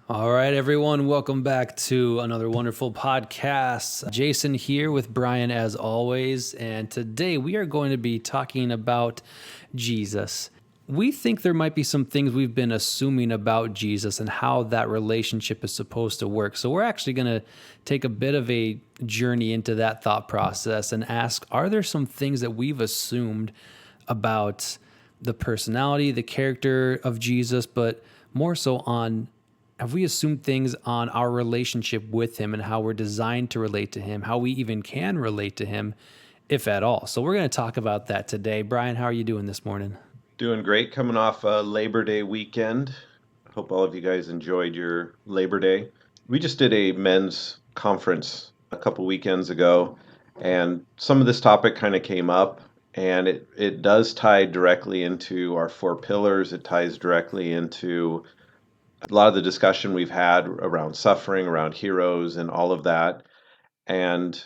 All right, everyone, welcome back to another wonderful podcast. Jason here with Brian as always, and today we are going to be talking about Jesus. We think there might be some things we've been assuming about Jesus and how that relationship is supposed to work. So we're actually going to take a bit of a journey into that thought process and ask, are there some things that we've assumed about the personality, the character of Jesus, but more so on have we assumed things on our relationship with him and how we're designed to relate to him, how we even can relate to him, if at all? So we're going to talk about that today. Brian, how are you doing this morning? Doing great, coming off a Labor Day weekend. Hope all of you guys enjoyed your Labor Day. We just did a men's conference a couple weekends ago, and some of this topic kind of came up, and it does tie directly into our four pillars. It ties directly into a lot of the discussion we've had around suffering, around heroes, and all of that. And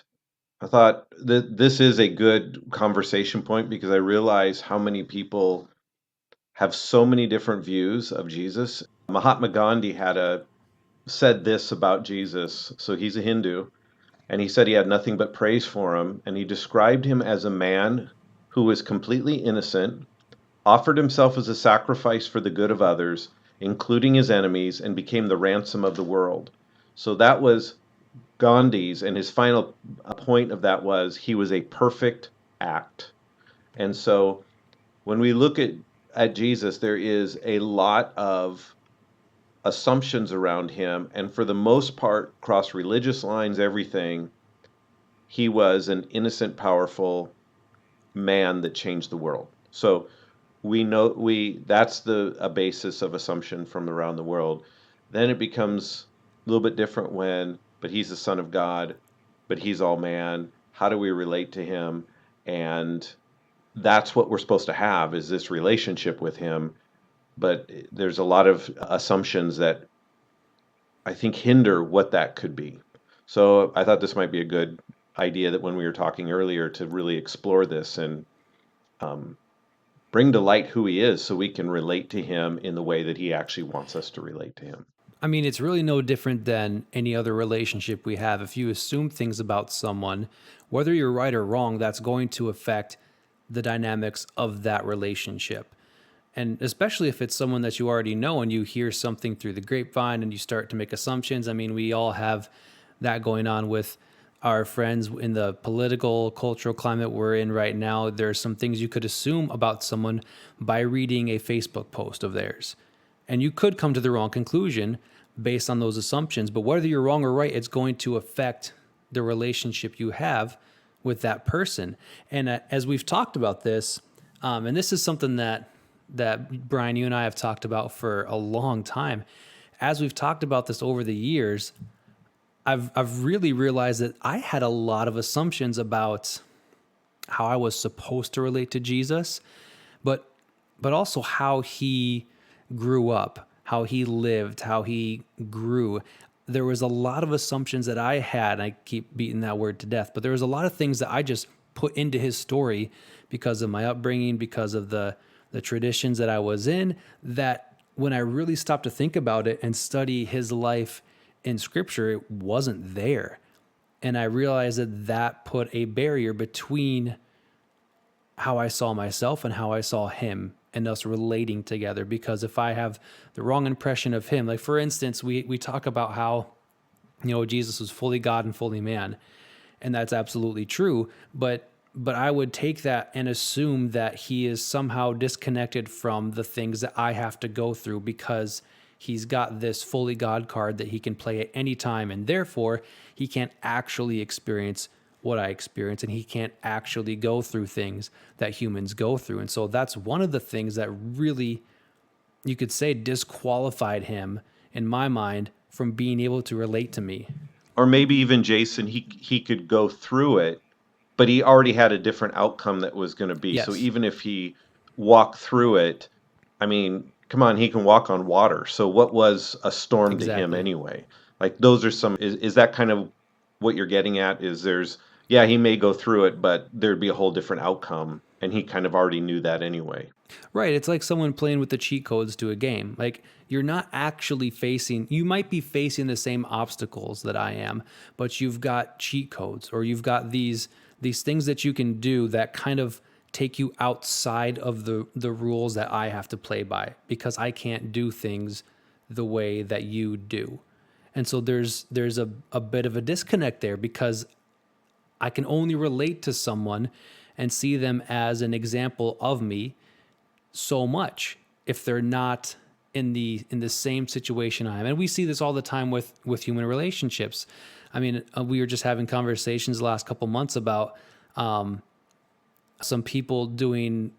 I thought that this is a good conversation point because I realize how many people have so many different views of Jesus. Mahatma Gandhi said this about Jesus. So he's a Hindu, and he said he had nothing but praise for him, and he described him as a man who was completely innocent, offered himself as a sacrifice for the good of others, including his enemies, and became the ransom of the world. So that was Gandhi's, and his final point of that was he was a perfect act. And so when we look at Jesus, there is a lot of assumptions around him, and for the most part, cross religious lines, everything, he was an innocent, powerful man that changed the world. So we know that's the a basis of assumption from around the world. Then it becomes a little bit different but he's the son of God, but he's all man. How do we relate to him? And that's what we're supposed to have is this relationship with him. But there's a lot of assumptions that I think hinder what that could be. So I thought this might be a good idea that when we were talking earlier to really explore this and um, bring to light who he is so we can relate to him in the way that he actually wants us to relate to him. I mean, it's really no different than any other relationship we have. If you assume things about someone, whether you're right or wrong, that's going to affect the dynamics of that relationship. And especially if it's someone that you already know and you hear something through the grapevine and you start to make assumptions. I mean, we all have that going on with our friends in the political, cultural climate we're in right now. There's some things you could assume about someone by reading a Facebook post of theirs. And you could come to the wrong conclusion based on those assumptions. But whether you're wrong or right, it's going to affect the relationship you have with that person. And as we've talked about this, and this is something that Brian, you and I have talked about for a long time. As we've talked about this over the years, I've really realized that I had a lot of assumptions about how I was supposed to relate to Jesus, but also how he grew up, how he lived, how he grew. There was a lot of assumptions that I had, and I keep beating that word to death, but there was a lot of things that I just put into his story because of my upbringing, because of the traditions that I was in, that when I really stopped to think about it and study his life in scripture, it wasn't there. And I realized that put a barrier between how I saw myself and how I saw him and us relating together. Because if I have the wrong impression of him, like for instance, we talk about how, Jesus was fully God and fully man. And that's absolutely true. But I would take that and assume that he is somehow disconnected from the things that I have to go through because he's got this fully God card that he can play at any time. And therefore, he can't actually experience what I experience, and he can't actually go through things that humans go through. And so that's one of the things that really, you could say, disqualified him, in my mind, from being able to relate to me. Or maybe even Jason, he could go through it, but he already had a different outcome that was going to be. So Yes, even if he walked through it, I mean, come on, he can walk on water. So what was a storm to him exactly. anyway? Like those are is that kind of what you're getting at? Is yeah, he may go through it, but there'd be a whole different outcome And he kind of already knew that anyway. Right. It's like someone playing with the cheat codes to a game. Like you're not actually facing, you might be facing the same obstacles that I am, but you've got cheat codes or you've got these things that you can do that kind of take you outside of the rules that I have to play by because I can't do things the way that you do. And so there's a bit of a disconnect there because I can only relate to someone and see them as an example of me so much if they're not in the same situation I am. And we see this all the time with human relationships. I mean, we were just having conversations the last couple months about some people doing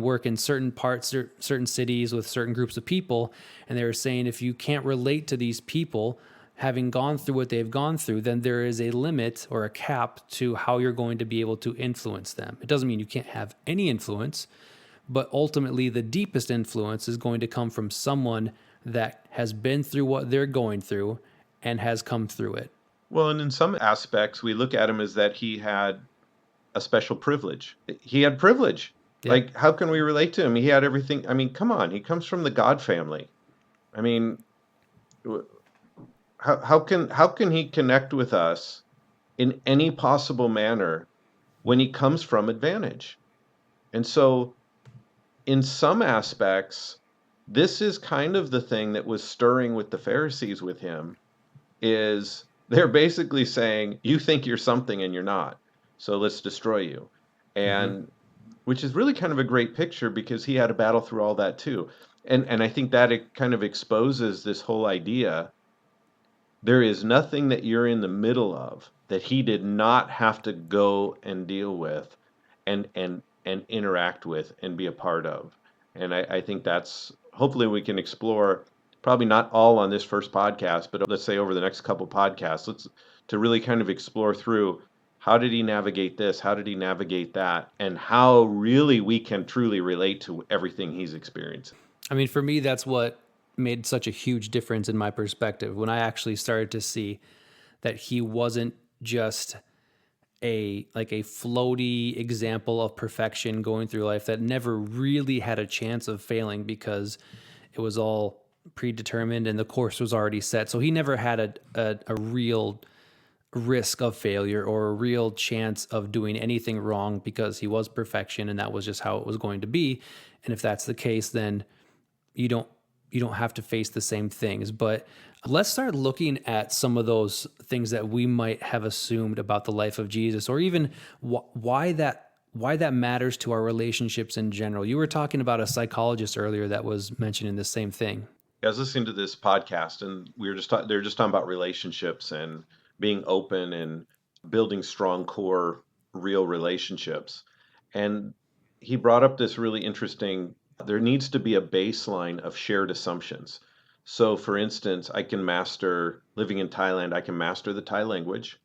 work in certain parts, certain cities with certain groups of people, and they were saying if you can't relate to these people having gone through what they've gone through, then there is a limit or a cap to how you're going to be able to influence them. It doesn't mean you can't have any influence, but ultimately the deepest influence is going to come from someone that has been through what they're going through and has come through it. Well, and in some aspects, we look at him as that he had a special privilege. He had privilege. Yep. Like, how can we relate to him? He had everything. I mean, come on. He comes from the God family. I mean, how can he connect with us in any possible manner when he comes from advantage? And so, in some aspects, this is kind of the thing that was stirring with the Pharisees with him is they're basically saying, you think you're something and you're not. So let's destroy you. Mm-hmm. And which is really kind of a great picture because he had to battle through all that too. And I think that it kind of exposes this whole idea. There is nothing that you're in the middle of that he did not have to go and deal with and interact with and be a part of. And I think that's hopefully we can explore probably not all on this first podcast, but let's say over the next couple podcasts, let's to really kind of explore through how did he navigate this, how did he navigate that, and how really we can truly relate to everything he's experiencing. I mean, for me, that's what made such a huge difference in my perspective when I actually started to see that he wasn't just a floaty example of perfection going through life that never really had a chance of failing because it was all predetermined and the course was already set. So he never had a real risk of failure or a real chance of doing anything wrong because he was perfection and that was just how it was going to be. And if that's the case, then you don't you don't have to face the same things. But let's start looking at some of those things that we might have assumed about the life of Jesus, or even why that matters to our relationships in general. You were talking about a psychologist earlier that was mentioning the same thing. I was listening to this podcast, and we were just they're just talking about relationships and being open and building strong core real relationships. And he brought up this really interesting. There needs to be a baseline of shared assumptions. So, for instance, I can master living in Thailand. I can master the Thai language.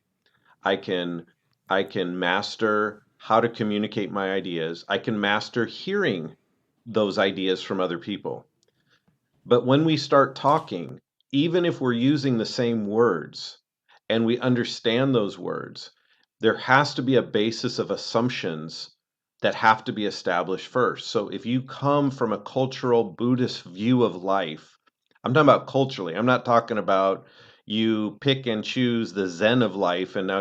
I can I can master how to communicate my ideas. I can master hearing those ideas from other people. But when we start talking, even if we're using the same words and we understand those words, there has to be a basis of assumptions that have to be established first. So if you come from a cultural Buddhist view of life, I'm talking about culturally. I'm not talking about you pick and choose the Zen of life and now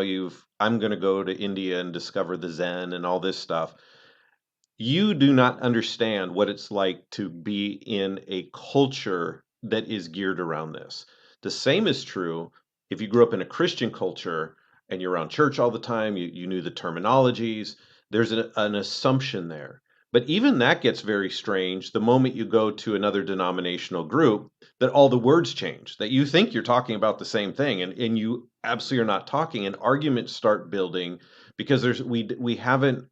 I'm going to go to India and discover the Zen and all this stuff. You do not understand what it's like to be in a culture that is geared around this. The same is true if you grew up in a Christian culture and you're around church all the time, you knew the terminologies, there's an assumption there. But even that gets very strange the moment you go to another denominational group that all the words change, that you think you're talking about the same thing and you absolutely are not talking, and arguments start building because we haven't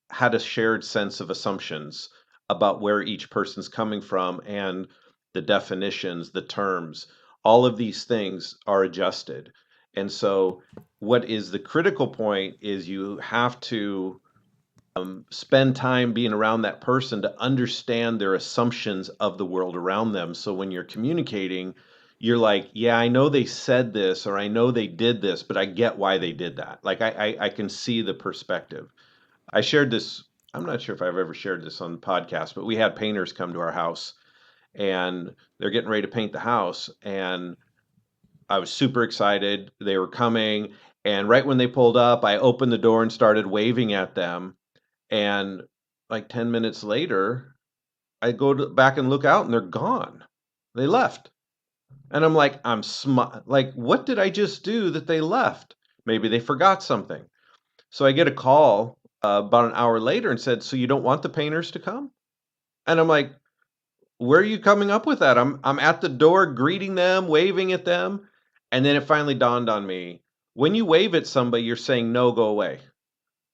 had a shared sense of assumptions about where each person's coming from and the definitions, the terms, all of these things are adjusted. And so, what is the critical point is you have to spend time being around that person to understand their assumptions of the world around them. So, when you're communicating, you're like, yeah, I know they said this or I know they did this, but I get why they did that. Like, I can see the perspective. I shared this I'm not sure if I've ever shared this on the podcast, but we had painters come to our house and they're getting ready to paint the house. And I was super excited. They were coming. And right when they pulled up, I opened the door and started waving at them. And like 10 minutes later, I back and look out and they're gone. They left. And I'm like, like, what did I just do that they left? Maybe they forgot something. So I get a call about an hour later and said, "So you don't want the painters to come?" And I'm like, "Where are you coming up with that?" I'm at the door greeting them, waving at them, and then it finally dawned on me: when you wave at somebody, you're saying no, go away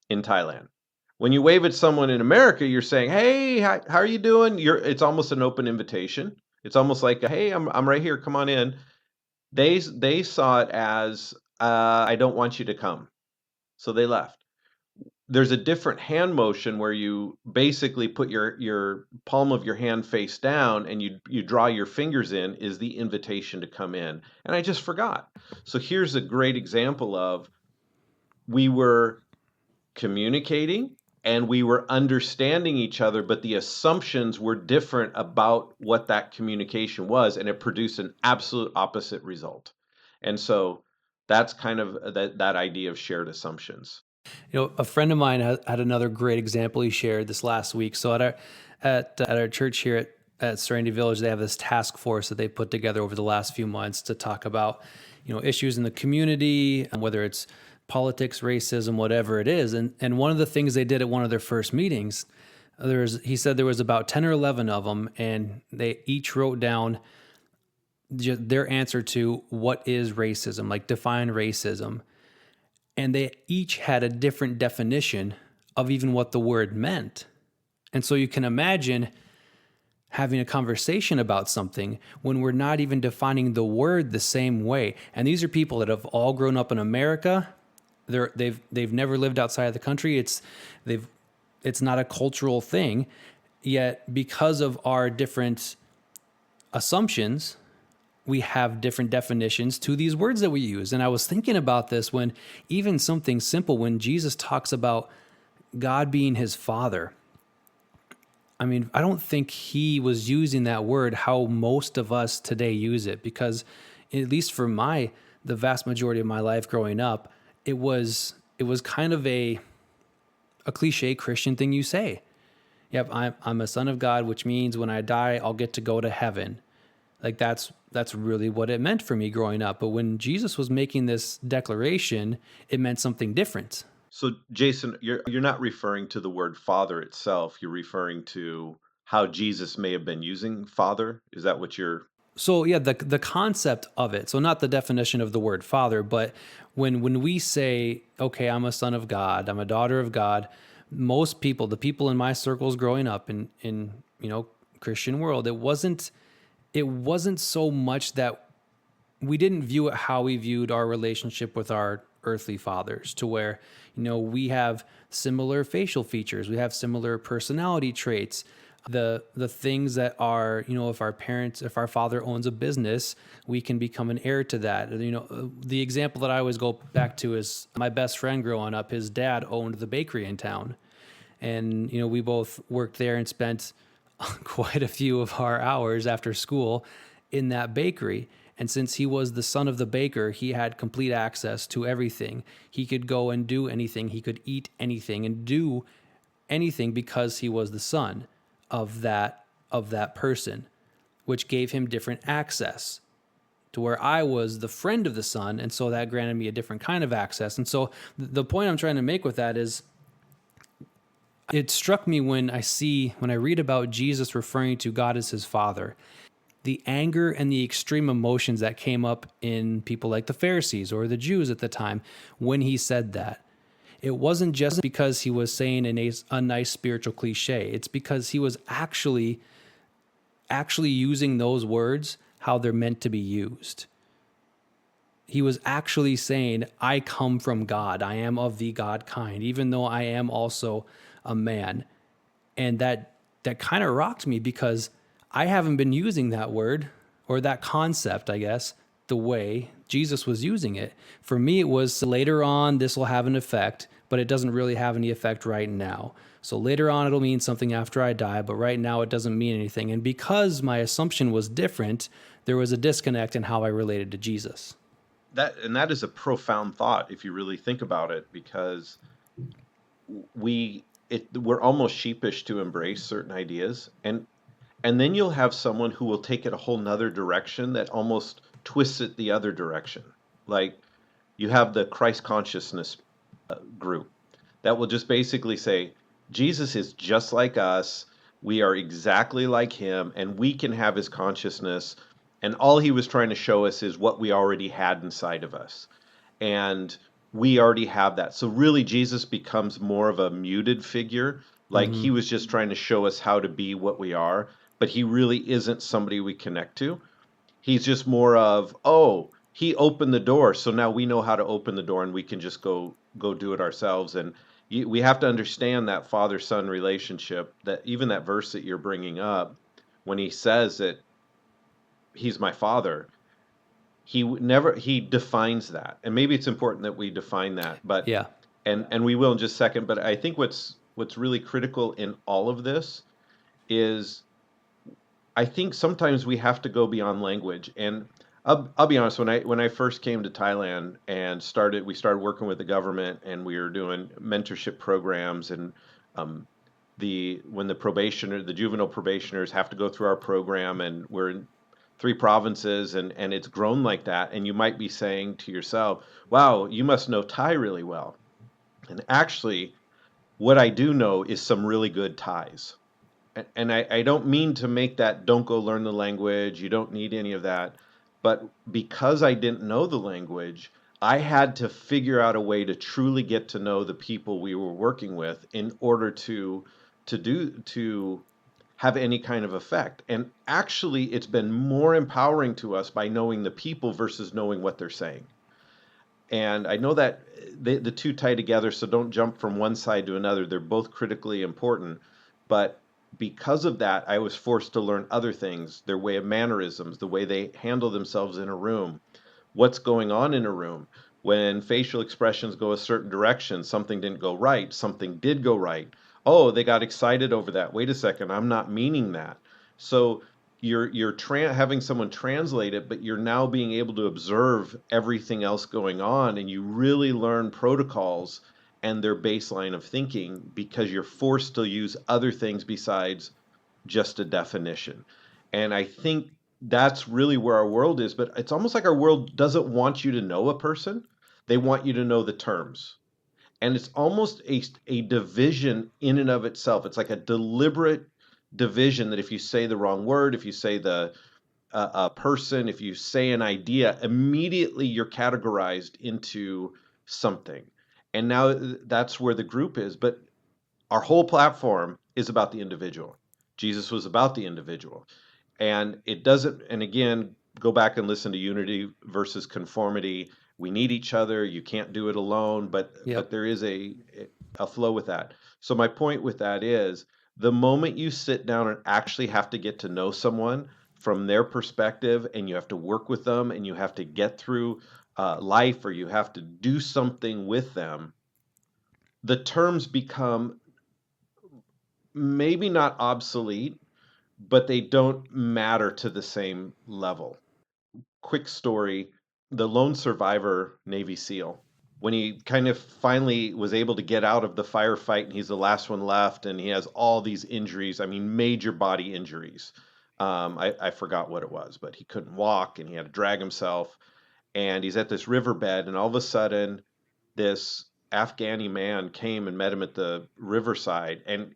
in Thailand. When you wave at someone in America, you're saying, "Hey, how are you doing?" It's almost an open invitation. It's almost like, "Hey, I'm right here. Come on in." They saw it as, "I don't want you to come." So they left. There's a different hand motion where you basically put your palm of your hand face down and you draw your fingers in is the invitation to come in. And I just forgot. So here's a great example of we were communicating and we were understanding each other, but the assumptions were different about what that communication was, and it produced an absolute opposite result. And so that's kind of that idea of shared assumptions. A friend of mine had another great example he shared this last week. So at our church here at Serenity Village, they have this task force that they put together over the last few months to talk about, issues in the community, and whether it's politics, racism, whatever it is. And one of the things they did at one of their first meetings, he said there was about 10 or 11 of them, and they each wrote down their answer to what is racism, like define racism. And they each had a different definition of even what the word meant. And so you can imagine having a conversation about something when we're not even defining the word the same way. And these are people that have all grown up in America. They've never lived outside of the country. It's not a cultural thing. Yet because of our different assumptions, we have different definitions to these words that we use. And I was thinking about this when even something simple, when Jesus talks about God being his father. I mean, I don't think he was using that word how most of us today use it, because at least for the vast majority of my life growing up, it was kind of a cliche Christian thing you say. Yep, I'm a son of God, which means when I die, I'll get to go to heaven. Like that's really what it meant for me growing up. But when Jesus was making this declaration, it meant something different. So, Jason, you're not referring to the word father itself. You're referring to how Jesus may have been using father. Is that what you're? So yeah, the concept of it. So not the definition of the word father, but when we say, okay, I'm a son of God, I'm a daughter of God, most people, the people in my circles growing up in Christian world, it wasn't so much that we didn't view it how we viewed our relationship with our earthly fathers, to where, we have similar facial features, we have similar personality traits. The things that are, if our father owns a business, we can become an heir to that. The example that I always go back to is my best friend growing up. His dad owned the bakery in town, and we both worked there and spent quite a few of our hours after school in that bakery. And since he was the son of the baker, he had complete access to everything. He could go and do anything. He could eat anything and do anything because he was the son of that person, which gave him different access to where I was the friend of the son. And so that granted me a different kind of access. And so the point I'm trying to make with that is, it struck me when I read about Jesus referring to God as his father, the anger and the extreme emotions that came up in people like the Pharisees or the Jews at the time when he said that. It wasn't just because he was saying a nice spiritual cliche. It's because he was actually using those words how they're meant to be used. He was actually saying, I come from God. I am of the God kind, even though I am also a man. And that kind of rocked me, because I haven't been using that word or that concept, I guess, the way Jesus was using it. For me, it was later on, this will have an effect, but it doesn't really have any effect right now. So later on, it'll mean something after I die, but right now it doesn't mean anything. And because my assumption was different, there was a disconnect in how I related to Jesus. That is a profound thought if you really think about it, because we're almost sheepish to embrace certain ideas, and then you'll have someone who will take it a whole nother direction that almost twists it the other direction. Like, you have the Christ consciousness group that will just basically say, Jesus is just like us. We are exactly like him, and we can have his consciousness. And all he was trying to show us is what we already had inside of us. And we already have that. So, really, Jesus becomes more of a muted figure. Like, Mm-hmm. he was just trying to show us how to be what we are, but he really isn't somebody we connect to. He's just more of, oh, he opened the door, so now we know how to open the door and we can just go do it ourselves. And we have to understand that father-son relationship, that even that verse that you're bringing up, when he says that he's my father, he defines that. And maybe it's important that we define that, but Yeah. and we will in just a second. But I think what's really critical in all of this is, I think sometimes we have to go beyond language. And I'll be honest, when I first came to Thailand and we started working with the government, and we were doing mentorship programs, and um, when the juvenile probationers have to go through our program, and we're in 3 provinces, and it's grown like that, and you might be saying to yourself, wow, you must know Thai really well. And actually, what I do know is some really good Thais. And I don't mean to make that, don't go learn the language, you don't need any of that. But because I didn't know the language, I had to figure out a way to truly get to know the people we were working with in order to have any kind of effect. And actually, it's been more empowering to us by knowing the people versus knowing what they're saying. And I know that the two tie together, so don't jump from one side to another. They're both critically important. But because of that, I was forced to learn other things, their way of mannerisms, the way they handle themselves in a room, what's going on in a room. When facial expressions go a certain direction, something didn't go right, something did go right. Oh, they got excited over that. Wait a second, I'm not meaning that. So having someone translate it, but you're now being able to observe everything else going on, and you really learn protocols and their baseline of thinking, because you're forced to use other things besides just a definition. And I think that's really where our world is, but it's almost like our world doesn't want you to know a person. They want you to know the terms. And it's almost a division in and of itself. It's like a deliberate division, that if you say the wrong word, if you say a person, if you say an idea, immediately you're categorized into something. And now that's where the group is. But our whole platform is about the individual. Jesus was about the individual. And it doesn't, and again, go back and listen to unity versus conformity. We need each other. You can't do it alone, but Yep. there is a flow with that. So my point with that is, the moment you sit down and actually have to get to know someone from their perspective, and you have to work with them, and you have to get through life, or you have to do something with them, the terms become maybe not obsolete, but they don't matter to the same level. Quick story: the lone survivor Navy SEAL, when he kind of finally was able to get out of the firefight, and he's the last one left, and he has all these injuries. I mean, major body injuries. I forgot what it was, but he couldn't walk, and he had to drag himself. And he's at this riverbed, and all of a sudden, this Afghani man came and met him at the riverside, and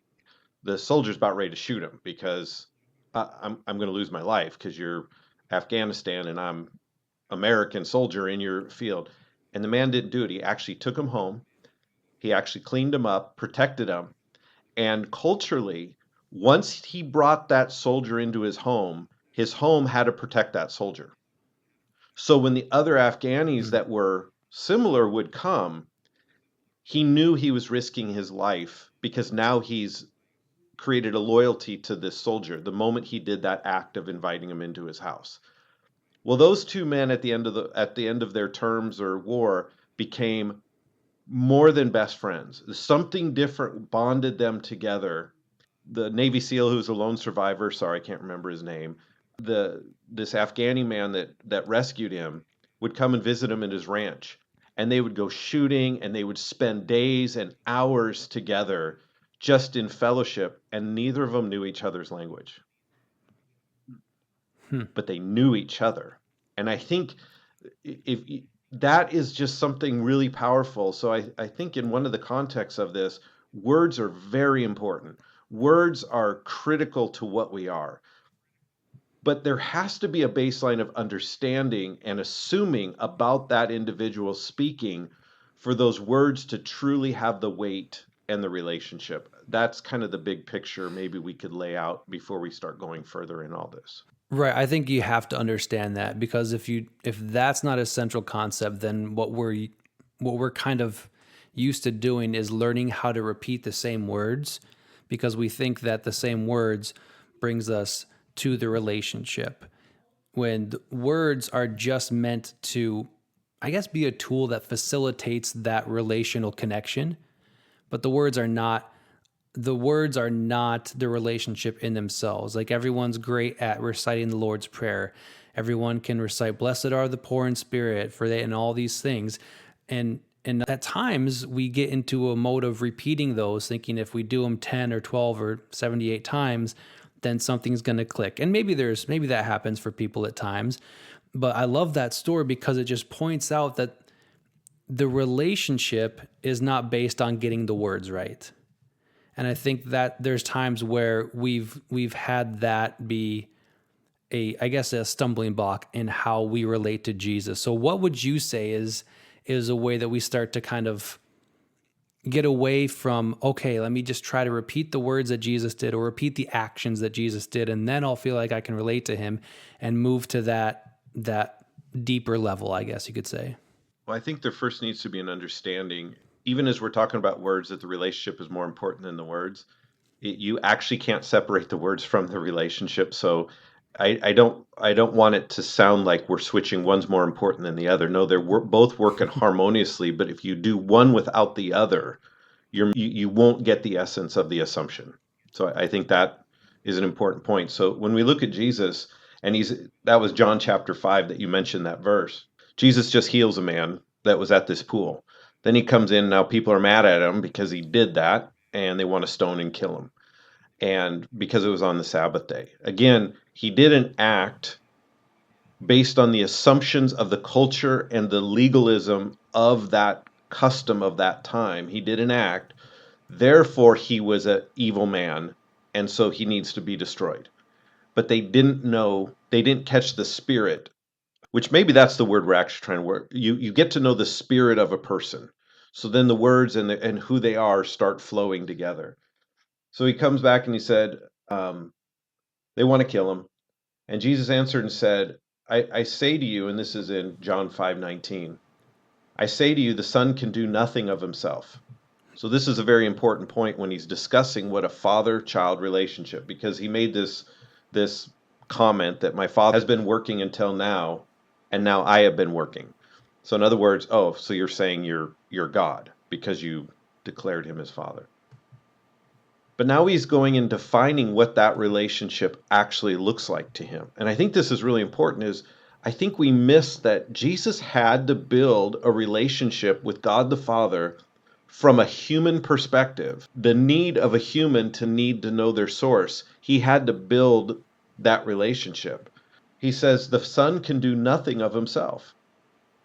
the soldier's about ready to shoot him, because I'm going to lose my life because you're Afghanistan and I'm American soldier in your field. And the man didn't do it. He actually took him home. He actually cleaned him up, protected him. And culturally, once he brought that soldier into his home had to protect that soldier. So when the other Afghanis Mm. that were similar would come, he knew he was risking his life, because now he's created a loyalty to this soldier the moment he did that act of inviting him into his house. Well, those two men at the end of their terms or war became more than best friends. Something different bonded them together. The Navy SEAL who's a lone survivor, sorry, I can't remember his name, this Afghani man that rescued him would come and visit him at his ranch. And they would go shooting and they would spend days and hours together just in fellowship, and neither of them knew each other's language, Hmm. but they knew each other. And I think if that is just something really powerful. So I think in one of the contexts of this, words are very important. Words are critical to what we are. But there has to be a baseline of understanding and assuming about that individual speaking for those words to truly have the weight and the relationship. That's kind of the big picture maybe we could lay out before we start going further in all this. Right. I think you have to understand that, because if that's not a central concept, then what we're kind of used to doing is learning how to repeat the same words, because we think that the same words brings us to the relationship, when words are just meant to, I guess, be a tool that facilitates that relational connection, but the words are not the relationship in themselves. Like, everyone's great at reciting the Lord's Prayer. Everyone can recite, "Blessed are the poor in spirit, for they," and all these things. And at times we get into a mode of repeating those, thinking if we do them 10 or 12 or 78 times, then something's going to click. And maybe that happens for people at times. But I love that story because it just points out that the relationship is not based on getting the words right. And I think that there's times where we've had that be a stumbling block in how we relate to Jesus. So what would you say is a way that we start to kind of get away from, okay, let me just try to repeat the words that Jesus did, or repeat the actions that Jesus did, and then I'll feel like I can relate to him, and move to that deeper level, I guess you could say. Well, I think there first needs to be an understanding, even as we're talking about words, that the relationship is more important than the words. You actually can't separate the words from the relationship. So I don't want it to sound like we're switching, one's more important than the other. No, both working harmoniously. But if you do one without the other, you won't get the essence of the assumption. So I think that is an important point. So when we look at Jesus, and that was John chapter 5 that you mentioned that verse. Jesus just heals a man that was at this pool. Then he comes in, now people are mad at him because he did that, and they want to stone and kill him. And because it was on the Sabbath day. Again, he didn't act based on the assumptions of the culture and the legalism of that custom of that time. He didn't act. Therefore, he was an evil man, and so he needs to be destroyed. But they didn't catch the spirit, which maybe that's the word we're actually trying to work. You get to know the spirit of a person. So then the words and who they are start flowing together. So he comes back and he said, they want to kill him. And Jesus answered and said, I say to you, and this is in John 5:19, I say to you, the Son can do nothing of himself. So this is a very important point when he's discussing what a father-child relationship, because he made this comment that my father has been working until now, and now I have been working. So in other words, oh, so you're saying you're God because you declared him as father. But now he's going and defining what that relationship actually looks like to him. And I think this is really important, is I think we miss that Jesus had to build a relationship with God the Father from a human perspective. The need of a human to need to know their source. He had to build that relationship. He says the Son can do nothing of himself,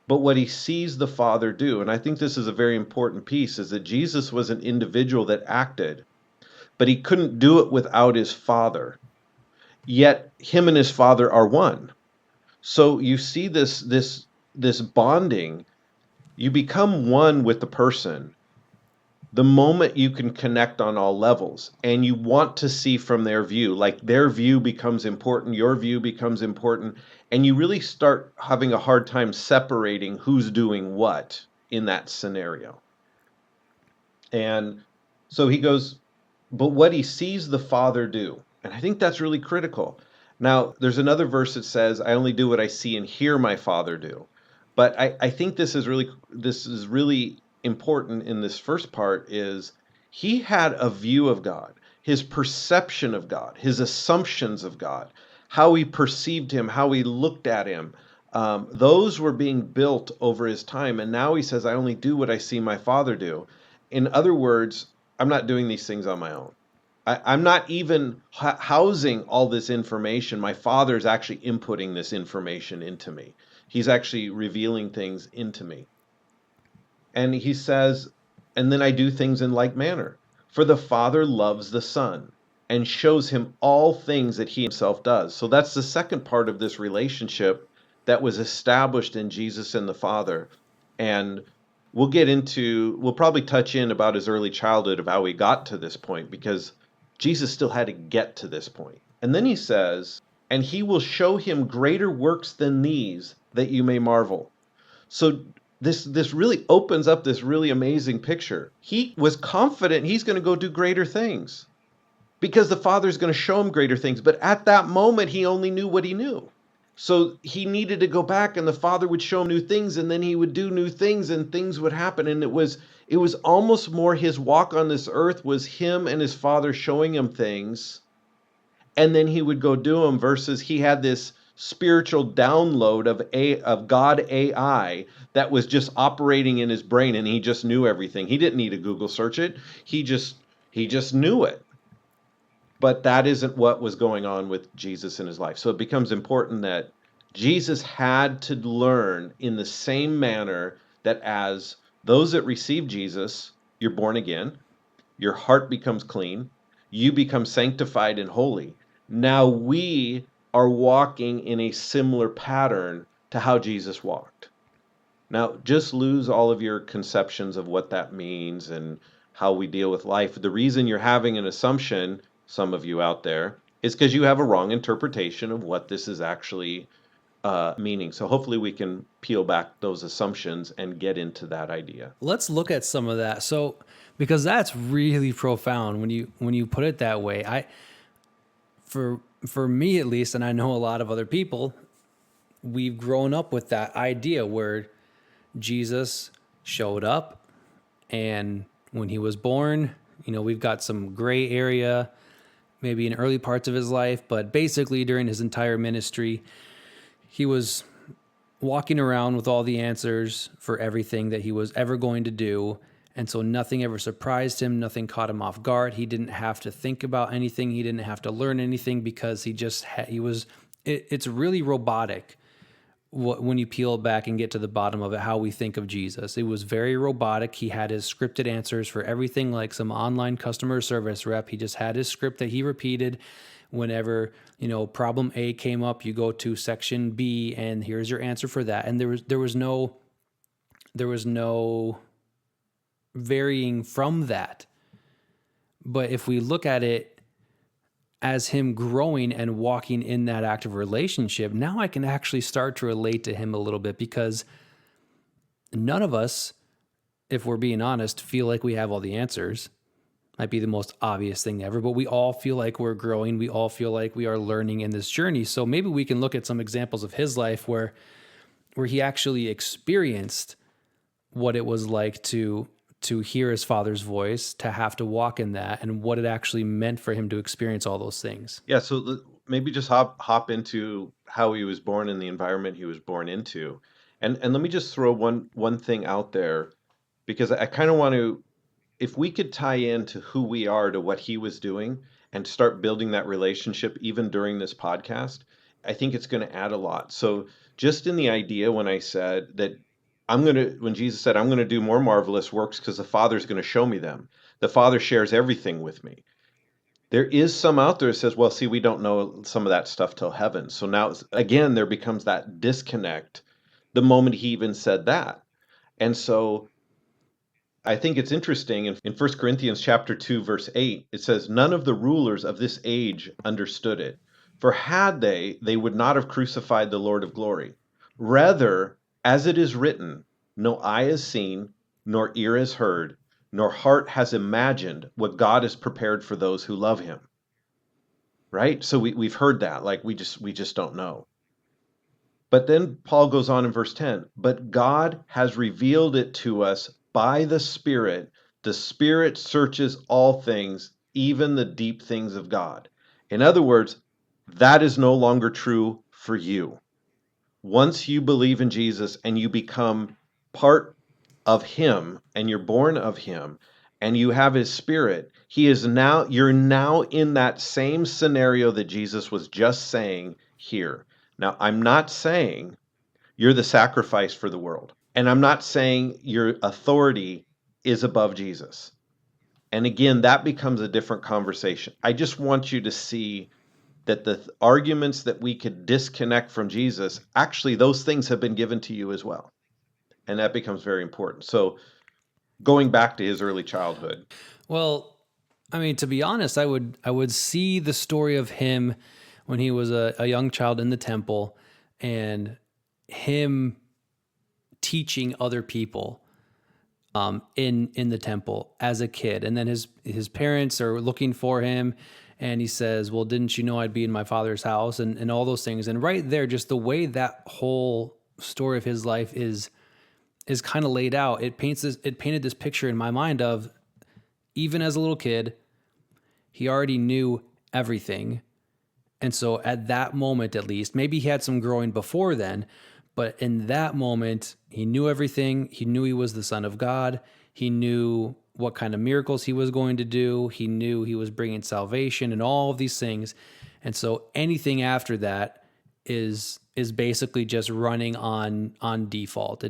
but what he sees the Father do. And I think this is a very important piece, is that Jesus was an individual that acted, but he couldn't do it without his Father. Yet him and his Father are one. So you see this bonding. You become one with the person the moment you can connect on all levels, and you want to see from their view. Like, their view becomes important, your view becomes important, and you really start having a hard time separating who's doing what in that scenario. And so he goes, but what he sees the Father do. And I think that's really critical. Now, there's another verse that says, I only do what I see and hear my Father do. But I think this is really important in this first part is he had a view of God, his perception of God, his assumptions of God, how he perceived him, how he looked at him. Those were being built over his time. And now he says, I only do what I see my Father do. In other words, I'm not doing these things on my own. I'm not even housing all this information. My Father's actually inputting this information into me. He's actually revealing things into me. And he says, and then I do things in like manner. For the Father loves the Son and shows him all things that he himself does. So that's the second part of this relationship that was established in Jesus and the Father. And we'll probably touch in about his early childhood of how he got to this point, because Jesus still had to get to this point. And then he says, and he will show him greater works than these, that you may marvel. So this really opens up this really amazing picture. He was confident he's going to go do greater things because the Father's going to show him greater things. But at that moment, he only knew what he knew. So he needed to go back, and the Father would show him new things, and then he would do new things, and things would happen. And it was almost more his walk on this earth was him and his Father showing him things, and then he would go do them, versus he had this spiritual download of God AI that was just operating in his brain, and he just knew everything. He didn't need to Google search it. He just knew it. But that isn't what was going on with Jesus in his life. So it becomes important that Jesus had to learn in the same manner that as those that receive Jesus, you're born again, your heart becomes clean, you become sanctified and holy. Now we are walking in a similar pattern to how Jesus walked. Now, just lose all of your conceptions of what that means and how we deal with life. The reason you're having an assumption, some of you out there, is because you have a wrong interpretation of what this is actually meaning. So hopefully we can peel back those assumptions and get into that idea. Let's look at some of that. So, because that's really profound when you put it that way. For me at least, and I know a lot of other people, we've grown up with that idea where Jesus showed up, and when he was born, we've got some gray area, maybe in early parts of his life, but basically during his entire ministry, he was walking around with all the answers for everything that he was ever going to do. And so nothing ever surprised him. Nothing caught him off guard. He didn't have to think about anything. He didn't have to learn anything, because it's really robotic when you peel back and get to the bottom of it, how we think of Jesus. It was very robotic. He had his scripted answers for everything, like some online customer service rep. He just had his script that he repeated. Whenever, problem A came up, you go to section B and here's your answer for that. And there was no varying from that. But if we look at it as him growing and walking in that active relationship, now I can actually start to relate to him a little bit, because none of us, if we're being honest, feel like we have all the answers. Might be the most obvious thing ever, but we all feel like we're growing. We all feel like we are learning in this journey. So maybe we can look at some examples of his life where he actually experienced what it was like to hear his Father's voice, to have to walk in that, and what it actually meant for him to experience all those things. Yeah, so maybe just hop into how he was born and the environment he was born into. And let me just throw one thing out there, because I kind of want to, if we could tie into who we are to what he was doing and start building that relationship even during this podcast, I think it's going to add a lot. So just in the idea, when I said that when Jesus said, I'm going to do more marvelous works because the Father's going to show me them. The Father shares everything with me. There is some out there that says, well, see, we don't know some of that stuff till heaven. So now, again, there becomes that disconnect the moment he even said that. And so I think it's interesting in 1 Corinthians chapter 2, verse 8, it says, none of the rulers of this age understood it. For had they would not have crucified the Lord of glory. Rather, as it is written, no eye has seen, nor ear has heard, nor heart has imagined what God has prepared for those who love him. Right? So we've heard that, like we just don't know. But then Paul goes on in verse 10, but God has revealed it to us by the Spirit. The Spirit searches all things, even the deep things of God. In other words, that is no longer true for you. Once you believe in Jesus and you become part of him and you're born of him and you have his spirit, you're now in that same scenario that Jesus was just saying here. Now, I'm not saying you're the sacrifice for the world, and I'm not saying your authority is above Jesus. And again, that becomes a different conversation. I just want you to see that the arguments that we could disconnect from Jesus, actually, those things have been given to you as well. And that becomes very important. So, going back to his early childhood. Well, I mean, to be honest, I would see the story of him when he was a young child in the temple, and him teaching other people in the temple as a kid, and then his parents are looking for him, and he says, "Well, didn't you know I'd be in my father's house?" and all those things, and right there, just the way that whole story of his life is kind of laid out, it painted this picture in my mind of, even as a little kid, he already knew everything. And so at that moment, at least, maybe he had some growing before then, but in that moment, he knew everything. He knew he was the Son of God. He knew what kind of miracles he was going to do. He knew he was bringing salvation and all of these things. And so anything after that is basically just running on default.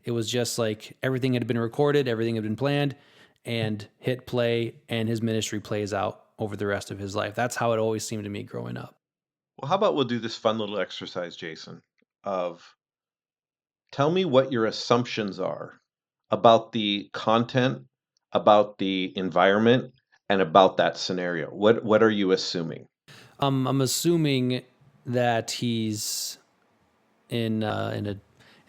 It was just like everything had been recorded, everything had been planned, and hit play, and his ministry plays out over the rest of his life. That's how it always seemed to me growing up. Well, how about we'll do this fun little exercise, Jason, of tell me what your assumptions are about the content, about the environment, and about that scenario. What are you assuming? I'm assuming that he's in in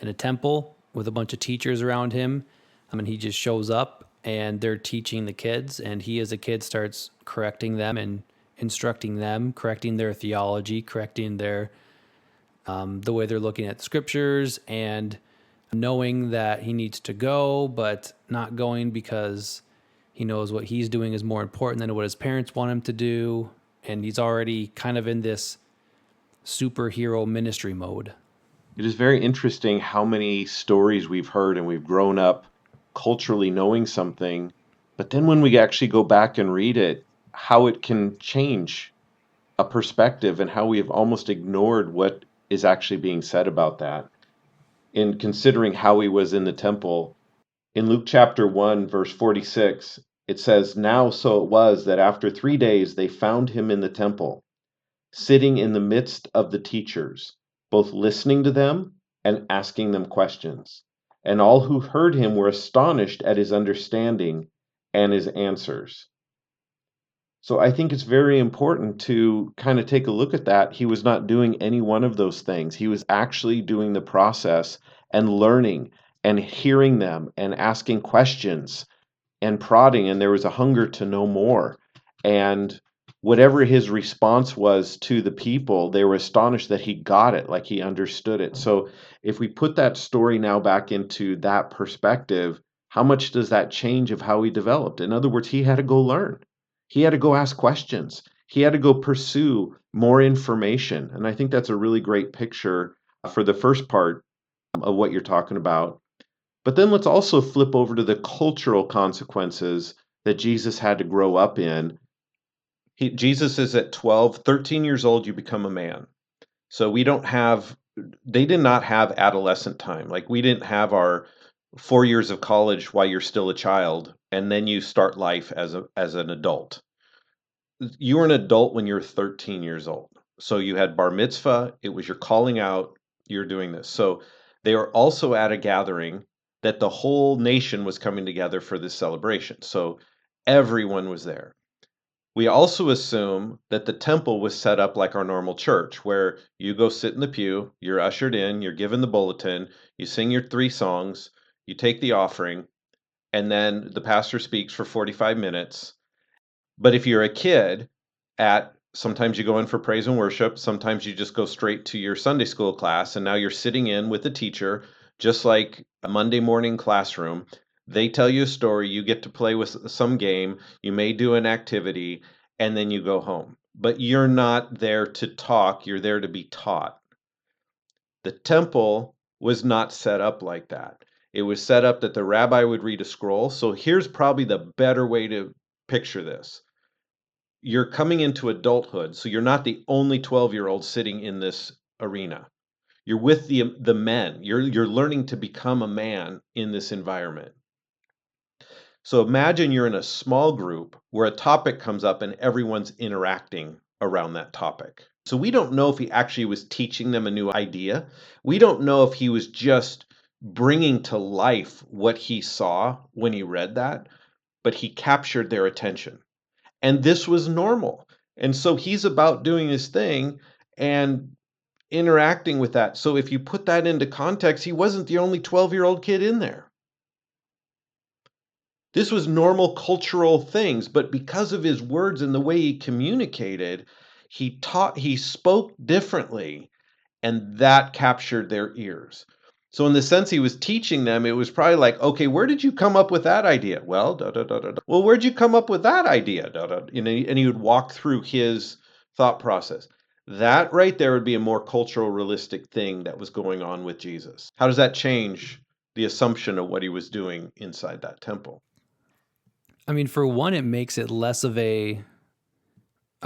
a temple with a bunch of teachers around him. I mean, he just shows up and they're teaching the kids, and he as a kid starts correcting them and instructing them, correcting their theology, correcting their the way they're looking at scriptures, and knowing that he needs to go, but not going because he knows what he's doing is more important than what his parents want him to do. And he's already kind of in this superhero ministry mode. It is very interesting how many stories we've heard and we've grown up culturally knowing something, but then when we actually go back and read it, how it can change a perspective and how we have almost ignored what is actually being said about that. In considering how he was in the temple, in Luke chapter 1, verse 46, it says, "Now so it was that after 3 days they found him in the temple, sitting in the midst of the teachers, both listening to them and asking them questions. And all who heard him were astonished at his understanding and his answers." So I think it's very important to kind of take a look at that. He was not doing any one of those things. He was actually doing the process and learning and hearing them and asking questions and prodding, and there was a hunger to know more. And whatever his response was to the people, they were astonished that he got it, like he understood it. So if we put that story now back into that perspective, how much does that change of how he developed? In other words, he had to go learn. He had to go ask questions. He had to go pursue more information. And I think that's a really great picture for the first part of what you're talking about. But then let's also flip over to the cultural consequences that Jesus had to grow up in. Jesus is at 12, 13 years old, you become a man. So they did not have adolescent time. Like we didn't have our 4 years of college while you're still a child, and then you start life as an adult. You were an adult when you're 13 years old. So you had bar mitzvah, it was your calling out, you're doing this. So they were also at a gathering that the whole nation was coming together for this celebration. So everyone was there. We also assume that the temple was set up like our normal church, where you go sit in the pew, you're ushered in, you're given the bulletin, you sing your 3 songs, you take the offering, and then the pastor speaks for 45 minutes. But if you're a kid, sometimes you go in for praise and worship, sometimes you just go straight to your Sunday school class, and now you're sitting in with the teacher, just like a Monday morning classroom. They tell you a story, you get to play with some game, you may do an activity, and then you go home. But you're not there to talk, you're there to be taught. The temple was not set up like that. It was set up that the rabbi would read a scroll. So here's probably the better way to picture this. You're coming into adulthood, so you're not the only 12-year-old sitting in this arena. You're with the men. You're learning to become a man in this environment. So imagine you're in a small group where a topic comes up and everyone's interacting around that topic. So we don't know if he actually was teaching them a new idea. We don't know if he was just bringing to life what he saw when he read that, but he captured their attention. And this was normal. And so he's about doing his thing and interacting with that. So if you put that into context, he wasn't the only 12-year-old kid in there. This was normal cultural things, but because of his words and the way he communicated, he spoke differently, and that captured their ears. So in the sense he was teaching them, it was probably like, okay, where did you come up with that idea? Well, da, da, da, da, da. Well, where'd you come up with that idea? Da, da. And he would walk through his thought process. That right there would be a more cultural, realistic thing that was going on with Jesus. How does that change the assumption of what he was doing inside that temple? I mean, for one, it makes it less of a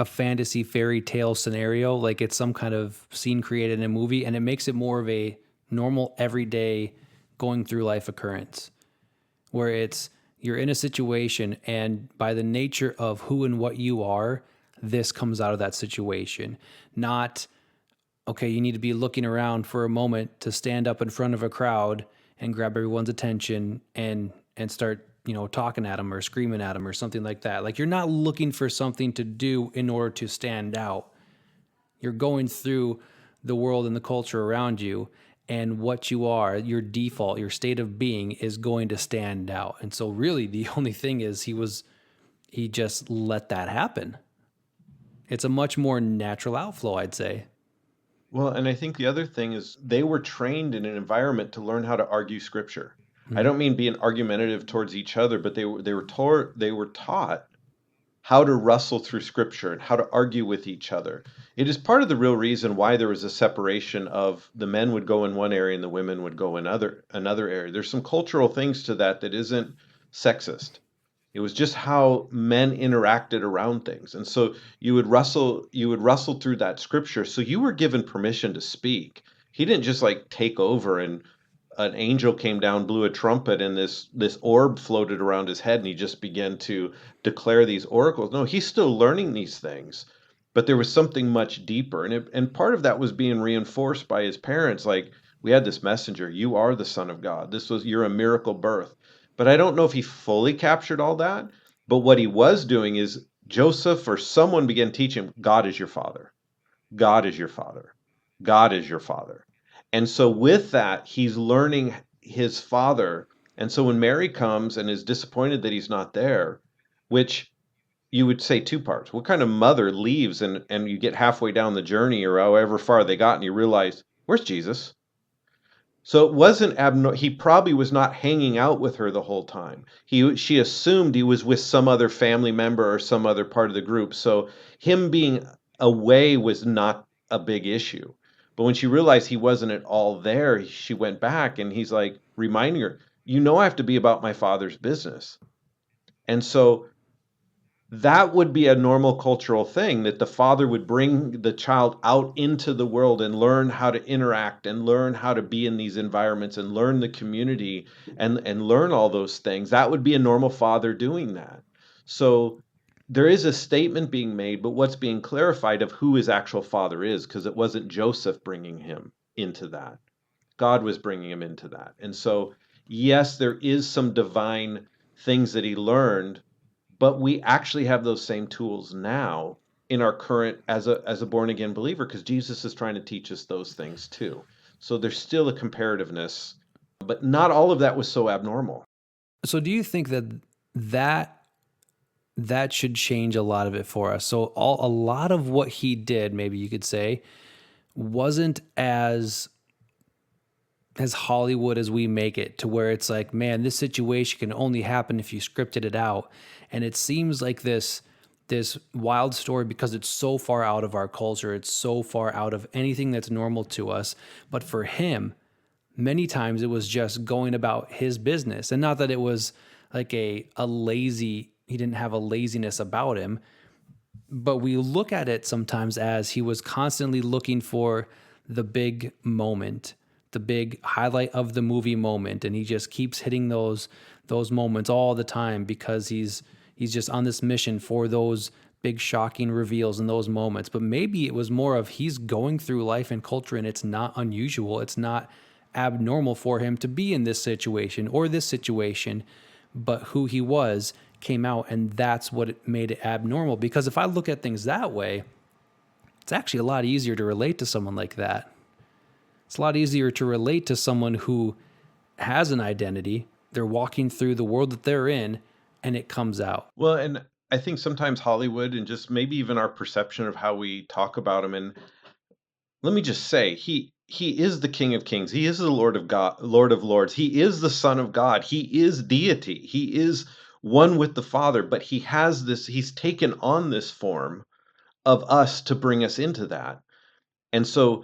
fantasy fairy tale scenario, like it's some kind of scene created in a movie, and it makes it more of a normal, everyday, going through life occurrence, where it's you're in a situation, and by the nature of who and what you are, this comes out of that situation. Not, okay, you need to be looking around for a moment to stand up in front of a crowd and grab everyone's attention and start, talking at them or screaming at them or something like that. Like, you're not looking for something to do in order to stand out. You're going through the world and the culture around you, and what you are, your default, your state of being is going to stand out. And so really the only thing is he just let that happen. It's a much more natural outflow, I'd say. Well, and I think the other thing is they were trained in an environment to learn how to argue scripture. I Mhm. don't mean being argumentative towards each other, but they were taught how to wrestle through scripture and how to argue with each other. It is part of the real reason why there was a separation of the men would go in one area and the women would go in another area. There's some cultural things to that that isn't sexist. It was just how men interacted around things. And so you would wrestle through that scripture. So you were given permission to speak. He didn't just like take over and an angel came down, blew a trumpet, and this orb floated around his head, and he just began to declare these oracles. No, he's still learning these things, but there was something much deeper, and part of that was being reinforced by his parents. Like, we had this messenger, you are the Son of God. You're a miracle birth. But I don't know if he fully captured all that. But what he was doing is Joseph or someone began teaching him, God is your father. God is your father. God is your father. And so with that, he's learning his father. And so when Mary comes and is disappointed that he's not there, which you would say two parts. What kind of mother leaves and you get halfway down the journey or however far they got and you realize, where's Jesus? So it wasn't abnormal. He probably was not hanging out with her the whole time. She assumed he was with some other family member or some other part of the group. So him being away was not a big issue. But when she realized he wasn't at all there, she went back and he's like reminding her, I have to be about my father's business. And so that would be a normal cultural thing that the father would bring the child out into the world and learn how to interact and learn how to be in these environments and learn the community and learn all those things. That would be a normal father doing that. So there is a statement being made, but what's being clarified of who his actual father is, because it wasn't Joseph bringing him into that. God was bringing him into that. And so, yes, there is some divine things that he learned, but we actually have those same tools now in our current as a born again believer, because Jesus is trying to teach us those things too. So there's still a comparativeness, but not all of that was so abnormal. So do you think that that should change a lot of it for us? So a lot of what he did, maybe you could say, wasn't as as Hollywood as we make it, to where it's like, man, this situation can only happen if you scripted it out. And it seems like this wild story because it's so far out of our culture. It's so far out of anything that's normal to us. But for him, many times it was just going about his business. And not that it was like a lazy, he didn't have a laziness about him, but we look at it sometimes as he was constantly looking for the big moment, the big highlight of the movie moment, and he just keeps hitting those moments all the time because he's just on this mission for those big shocking reveals in those moments. But maybe it was more of he's going through life and culture, and it's not unusual, it's not abnormal for him to be in this situation or this situation, but who he was came out, and that's what it made it abnormal. Because if I look at things that way, it's actually a lot easier to relate to someone like that. It's a lot easier to relate to someone who has an identity, they're walking through the world that they're in, and it comes out. Well, and I think sometimes Hollywood and just maybe even our perception of how we talk about him, and let me just say, he is the King of Kings. He is the Lord of God, Lord of Lords. He is the Son of God. He is deity. He is one with the Father, but he's taken on this form of us to bring us into that. And so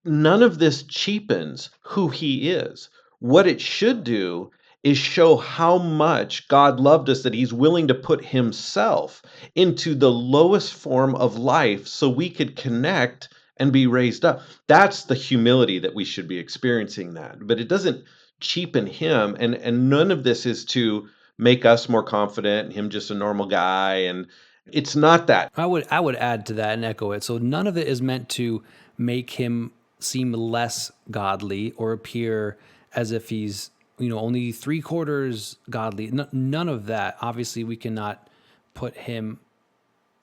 none of this cheapens who he is. What it should do is show how much God loved us, that he's willing to put himself into the lowest form of life so we could connect and be raised up. That's the humility that we should be experiencing that. But it doesn't cheapen him, and none of this is to make us more confident and him just a normal guy, and it's not that. I would add to that and echo it. So none of it is meant to make him seem less godly or appear as if he's, only three quarters godly. None of that. Obviously, we cannot put him.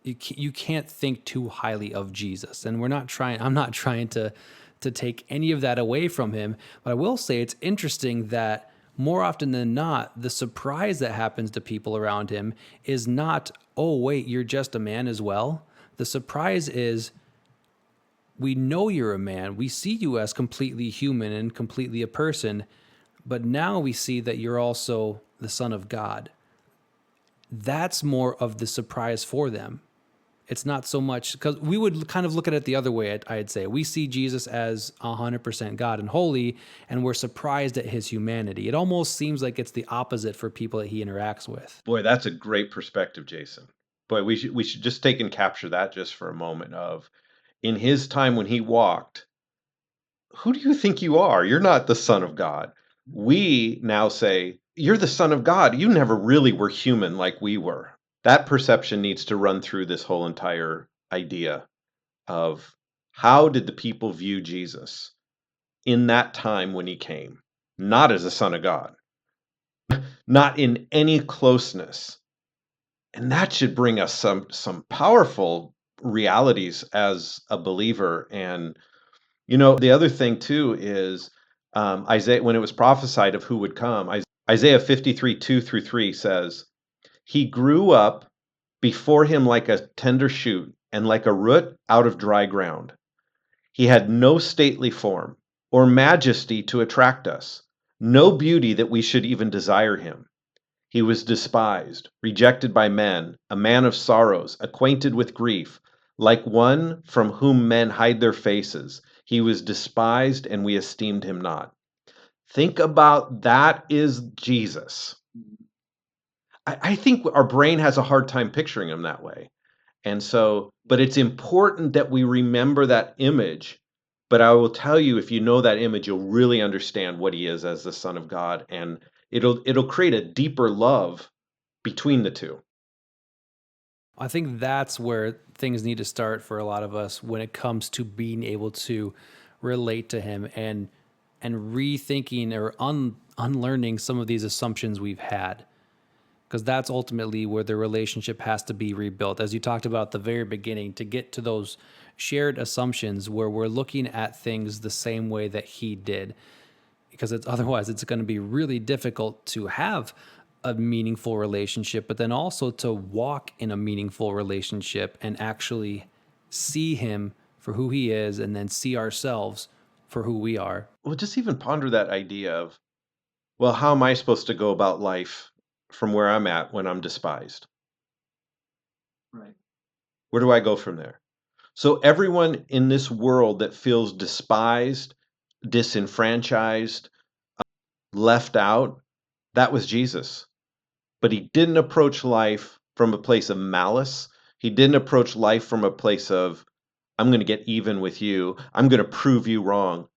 You can't think too highly of Jesus, and we're not trying. I'm not trying to take any of that away from him. But I will say it's interesting that more often than not, the surprise that happens to people around him is not, oh, wait, you're just a man as well. The surprise is, we know you're a man. We see you as completely human and completely a person, but now we see that you're also the Son of God. That's more of the surprise for them. It's not so much, because we would kind of look at it the other way. I'd say we see Jesus as 100% God and holy, and we're surprised at his humanity. It almost seems like it's the opposite for people that he interacts with. Boy, that's a great perspective, Jason. Boy, we should just take and capture that just for a moment of, in his time when he walked, who do you think you are? You're not the Son of God. We now say, you're the Son of God. You never really were human like we were. That perception needs to run through this whole entire idea of, how did the people view Jesus in that time when he came? Not as a Son of God, not in any closeness. And that should bring us some powerful realities as a believer. And the other thing too is, Isaiah, when it was prophesied of who would come, Isaiah 53, 2-3 says, he grew up before him like a tender shoot and like a root out of dry ground. He had no stately form or majesty to attract us, no beauty that we should even desire him. He was despised, rejected by men, a man of sorrows, acquainted with grief, like one from whom men hide their faces. He was despised, and we esteemed him not. Think about that is Jesus. I think our brain has a hard time picturing him that way. And so, but it's important that we remember that image. But I will tell you, if you know that image, you'll really understand what he is as the Son of God, and it'll create a deeper love between the two. I think that's where things need to start for a lot of us when it comes to being able to relate to him and rethinking or unlearning some of these assumptions we've had, because that's ultimately where the relationship has to be rebuilt, as you talked about at the very beginning, to get to those shared assumptions where we're looking at things the same way that he did, because otherwise it's going to be really difficult to have a meaningful relationship, but then also to walk in a meaningful relationship and actually see him for who he is, and then see ourselves for who we are. Well, just even ponder that idea of, well, how am I supposed to go about life from where I'm at when I'm despised? Right. Where do I go from there? So everyone in this world that feels despised, disenfranchised, left out, that was Jesus. But he didn't approach life from a place of malice. He didn't approach life from a place of, I'm going to get even with you. I'm going to prove you wrong.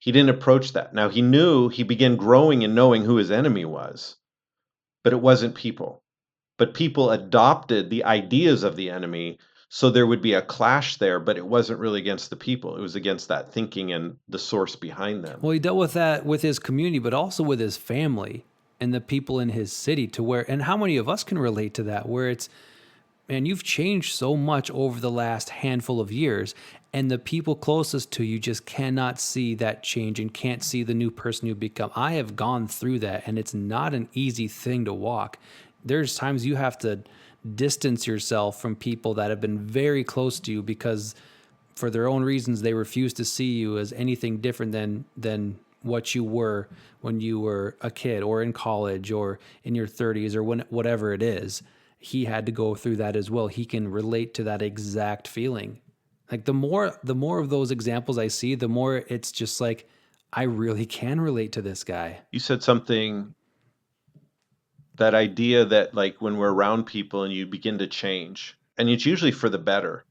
He didn't approach that. Now, he knew, he began growing and knowing who his enemy was, but it wasn't people. But people adopted the ideas of the enemy, so there would be a clash there, but it wasn't really against the people. It was against that thinking and the source behind them. Well, he dealt with that with his community, but also with his family and the people in his city, to where, and how many of us can relate to that, where it's, man, you've changed so much over the last handful of years, and the people closest to you just cannot see that change and can't see the new person you become. I have gone through that, and it's not an easy thing to walk. There's times you have to distance yourself from people that have been very close to you because for their own reasons they refuse to see you as anything different than what you were when you were a kid or in college or in your 30s or when whatever it is. He had to go through that as well. He can relate to that exact feeling. Like the more of those examples I see, the more it's just like I really can relate to this guy. You said something, that idea that like when we're around people and you begin to change, and it's usually for the better.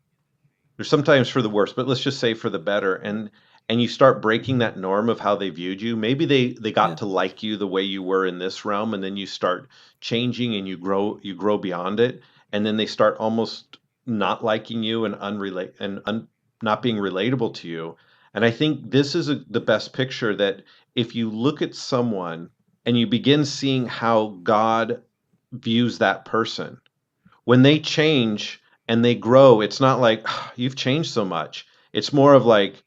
There's sometimes for the worse, but let's just say for the better. And you start breaking that norm of how they viewed you. Maybe they got Yeah. to like you the way you were in this realm, and then you start changing and you grow beyond it, and then they start almost not liking you and not being relatable to you. And I think this is the best picture, that if you look at someone and you begin seeing how God views that person, when they change and they grow, it's not like, "Ah, you've changed so much." It's more of like,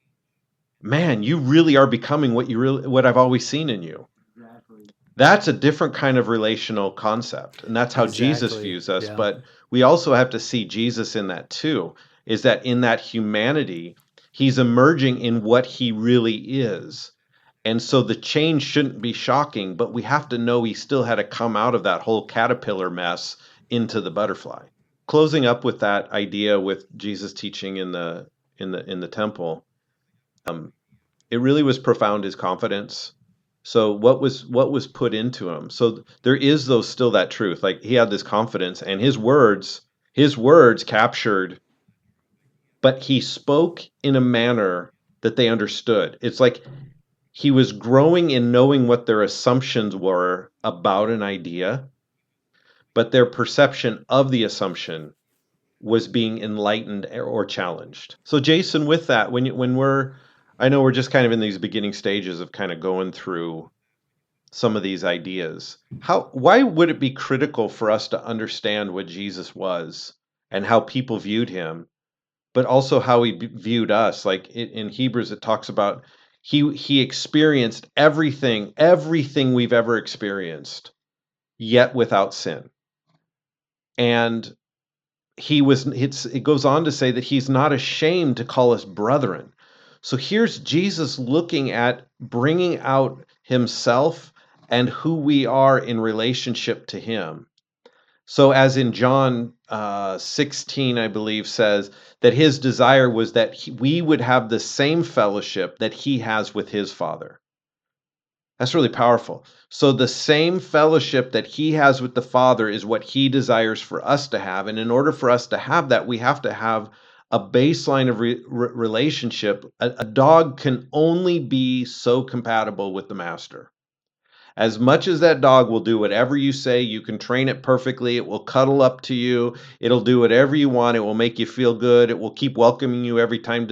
man, you really are becoming what I've always seen in you. That's a different kind of relational concept, and that's how Jesus Exactly. views us. Yeah. But we also have to see Jesus in that too, is that in that humanity, he's emerging in what he really is. And so the change shouldn't be shocking, but we have to know he still had to come out of that whole caterpillar mess into the butterfly. Closing up with that idea with Jesus teaching in the temple, um, it really was profound, his confidence. So what was put into him? So there is those still that truth. Like he had this confidence, and his words captured, but he spoke in a manner that they understood. It's like he was growing in knowing what their assumptions were about an idea, but their perception of the assumption was being enlightened or challenged. So Jason, with that, when we're, I know we're just kind of in these beginning stages of kind of going through some of these ideas. Why would it be critical for us to understand what Jesus was and how people viewed him, but also how he viewed us? Like in Hebrews, it talks about he experienced everything we've ever experienced, yet without sin. And it goes on to say that he's not ashamed to call us brethren. So here's Jesus looking at bringing out himself and who we are in relationship to him. So as in John 16, I believe, says that his desire was that we would have the same fellowship that he has with his Father. That's really powerful. So the same fellowship that he has with the Father is what he desires for us to have. And in order for us to have that, we have to have a baseline of relationship. A dog can only be so compatible with the master. As much as that dog will do whatever you say, you can train it perfectly. It will cuddle up to you. It'll do whatever you want. It will make you feel good. It will keep welcoming you every time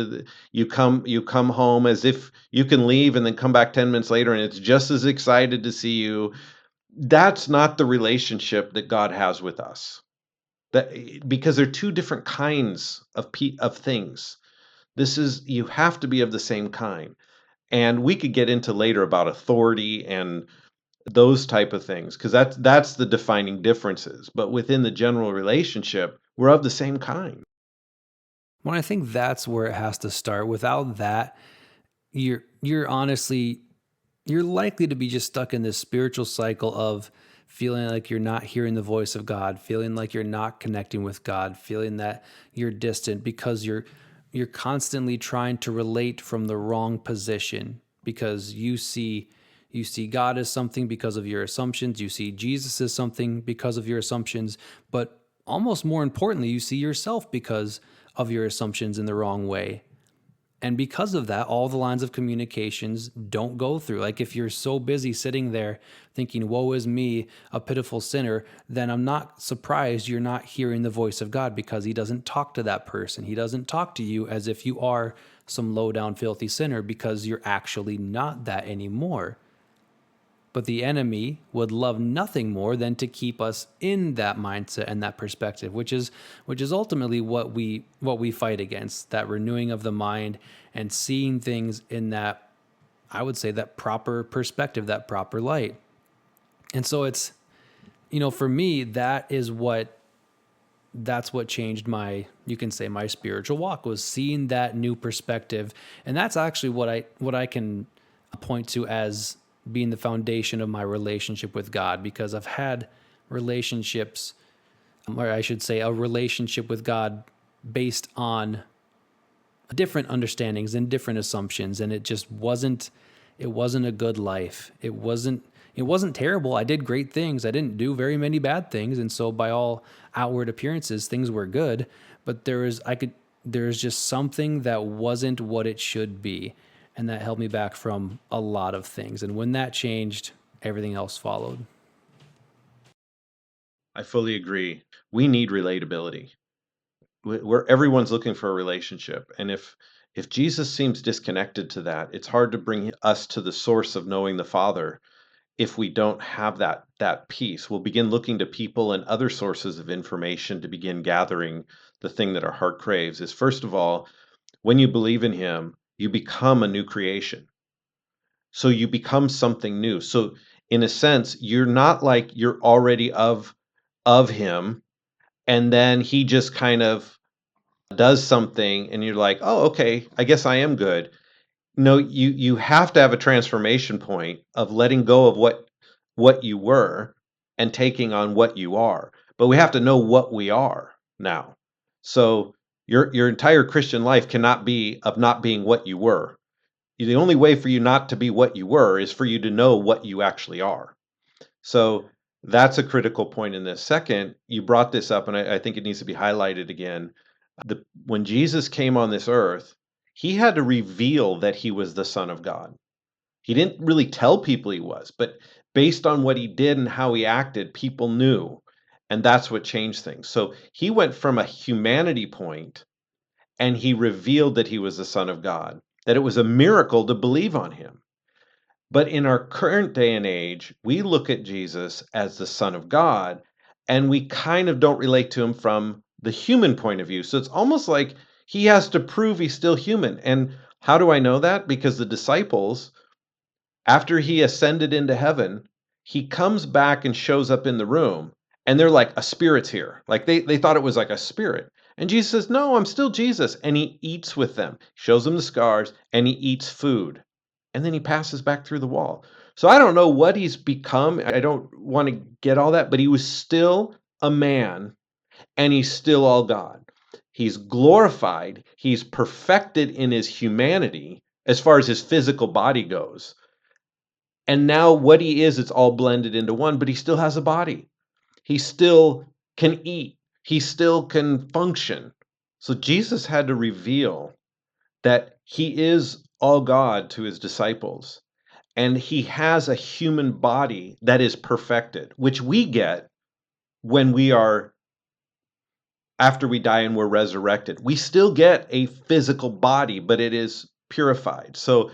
you come home, as if you can leave and then come back 10 minutes later and it's just as excited to see you. That's not the relationship that God has with us. Because they're two different kinds of things. You have to be of the same kind. And we could get into later about authority and those type of things, because that's the defining differences. But within the general relationship, we're of the same kind. Well, I think that's where it has to start. Without that, you're honestly, you're likely to be just stuck in this spiritual cycle of feeling like you're not hearing the voice of God, feeling like you're not connecting with God, feeling that you're distant because you're constantly trying to relate from the wrong position, because you see God as something because of your assumptions, you see Jesus as something because of your assumptions, but almost more importantly, you see yourself because of your assumptions in the wrong way. And because of that, all the lines of communications don't go through. Like if you're so busy sitting there thinking, woe is me, a pitiful sinner, then I'm not surprised you're not hearing the voice of God, because he doesn't talk to that person. He doesn't talk to you as if you are some low down, filthy sinner, because you're actually not that anymore. But the enemy would love nothing more than to keep us in that mindset and that perspective, which is ultimately what we fight against, that renewing of the mind and seeing things in that, I would say, that proper perspective, that proper light. And so it's, for me, that's what changed my, you can say, my spiritual walk, was seeing that new perspective. And that's actually what I can point to as being the foundation of my relationship with God, because I've had relationships, or I should say a relationship with God based on different understandings and different assumptions, and it wasn't a good life. It wasn't terrible. I did great things. I didn't do very many bad things, and so by all outward appearances things were good, but there is just something that wasn't what it should be, and that held me back from a lot of things. And when that changed, everything else followed. I fully agree. We need relatability. Where everyone's looking for a relationship, and if Jesus seems disconnected to that, it's hard to bring us to the source of knowing the Father. If we don't have that piece, we'll begin looking to people and other sources of information to begin gathering the thing that our heart craves. Is, first of all, when you believe in him, you become a new creation. So you become something new. So in a sense, you're not like you're already of him, and then he just kind of does something and you're like, "Oh, okay, I guess I am good." No, you have to have a transformation point of letting go of what you were and taking on what you are. But we have to know what we are now. So your entire Christian life cannot be of not being what you were. The only way for you not to be what you were is for you to know what you actually are. So that's a critical point in this. Second, you brought this up, and I think it needs to be highlighted again. When Jesus came on this earth, he had to reveal that he was the Son of God. He didn't really tell people he was, but based on what he did and how he acted, people knew. And that's what changed things. So he went from a humanity point and he revealed that he was the Son of God, that it was a miracle to believe on him. But in our current day and age, we look at Jesus as the Son of God, and we kind of don't relate to him from the human point of view. So it's almost like he has to prove he's still human. And how do I know that? Because the disciples, after he ascended into heaven, he comes back and shows up in the room, and they're like, a spirit's here. Like they thought it was like a spirit. And Jesus says, no, I'm still Jesus. And he eats with them, shows them the scars, and he eats food. And then he passes back through the wall. So I don't know what he's become. I don't want to get all that, but he was still a man, and he's still all God. He's glorified, he's perfected in his humanity as far as his physical body goes. And now what he is, it's all blended into one, but he still has a body. He still can eat. He still can function. So Jesus had to reveal that he is all God to his disciples. And he has a human body that is perfected, which we get when we are, after we die and we're resurrected. We still get a physical body, but it is purified. So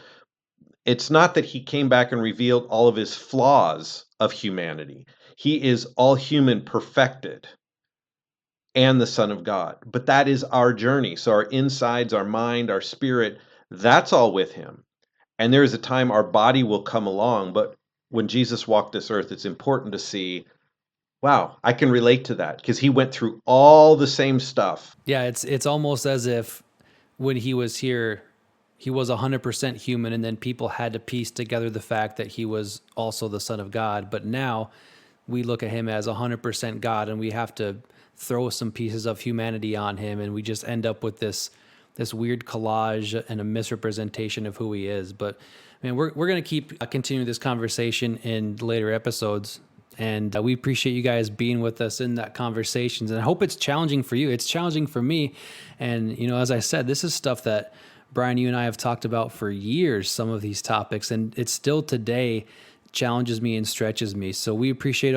it's not that he came back and revealed all of his flaws of humanity. He is all human perfected and the Son of God. But that is our journey. So our insides, our mind, our spirit, that's all with him. And there is a time our body will come along. But when Jesus walked this earth, it's important to see, wow, I can relate to that because he went through all the same stuff. Yeah, it's almost as if when he was here, he was 100% human, and then people had to piece together the fact that he was also the Son of God. But now we look at him as 100% God, and we have to throw some pieces of humanity on him, and we just end up with this weird collage and a misrepresentation of who he is. But man, we're going to keep continuing this conversation in later episodes. And we appreciate you guys being with us in that conversations. And I hope it's challenging for you. It's challenging for me. And, as I said, this is stuff that Brian, you and I have talked about for years, some of these topics, and it still today challenges me and stretches me. So we appreciate